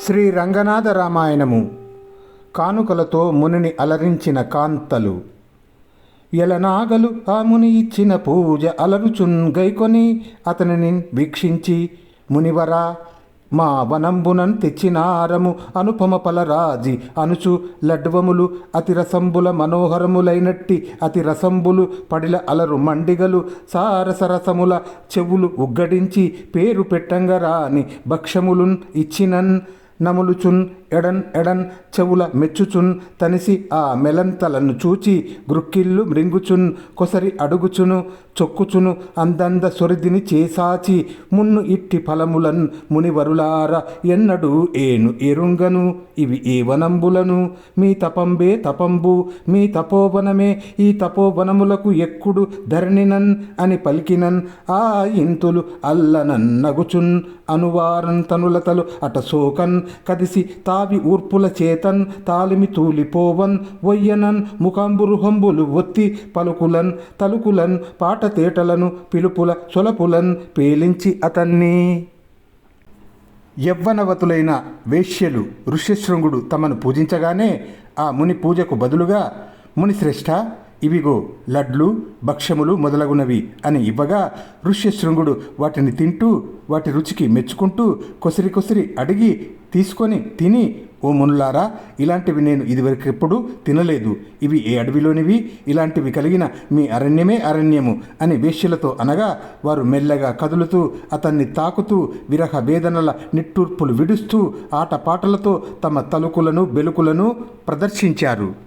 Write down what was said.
శ్రీ రంగనాథ రామాయణము. కానుకలతో మునిని అలరించిన కాంతలు. ఎలనాగలు ఆ ముని ఇచ్చిన పూజ అలరుచున్ గైకొని అతనిని వీక్షించి, మునివరా మా వనంబునన్ తెచ్చినారము అనుపమ పలరాజి అనుచు లడ్వములు అతి రసంబుల మనోహరములైనట్టి అతి రసంబులు పడిల అలరు మండిగలు సారసరసముల చెవులు ఉగ్గడించి పేరు పెట్టంగరాని భక్షములున్ ఇచ్చినన్ నములుచున్ ఎడన్ ఎడన్ చెవుల మెచ్చుచున్ తనిసి ఆ మెలంతలను చూచి గ్రుక్కిళ్ళు మృంగుచున్ కొసరి అడుగుచును చొక్కుచును అందంద సొరిదిని చేసాచి మున్ను ఇట్టి ఫలములన్ మునివరులార ఎన్నడు ఏను ఎరుంగను ఇవి ఏ వనంబులను మీ తపంబే తపంబు మీ తపోవనమే ఈ తపోవనములకు ఎక్కుడు ధరణినన్ అని పలికినన్ ఆ ఇంతులు అల్లనన్ నగుచున్ అనువారన్ తనులతలు అటసోకన్ కదిసి తావి ఊర్పుల చేతన్ తాలిమి తూలిపోవన్ వయ్యనన్ ముఖంబురుహంబులు ఒత్తి పలుకులన్ తలుకులన్ పాటతేటలను పిలుపుల సొలపులన్ పేలించి అతన్ని. యవ్వనవతులైన వేశ్యలు ఋష్యశృంగుడు తమను పూజించగానే ఆ ముని పూజకు బదులుగా, మునిశ్రేష్ఠ ఇవిగో లడ్లు భక్ష్యములు మొదలగునవి అని ఇవ్వగా, ఋష్యశృంగుడు వాటిని తింటూ వాటి రుచికి మెచ్చుకుంటూ కొసిరి కొసిరి అడిగి తీసుకొని తిని, ఓ మునులారా, ఇలాంటివి నేను ఇదివరకెప్పుడు తినలేదు. ఇవి ఏ అడవిలోనివి? ఇలాంటివి కలిగిన మీ అరణ్యమే అరణ్యము అని వేశ్యలతో అనగా, వారు మెల్లగా కదులుతూ అతన్ని తాకుతూ విరహ వేదనల నిట్టూర్పులు విడుస్తూ ఆటపాటలతో తమ తలుకులను బెలుకులను ప్రదర్శించారు.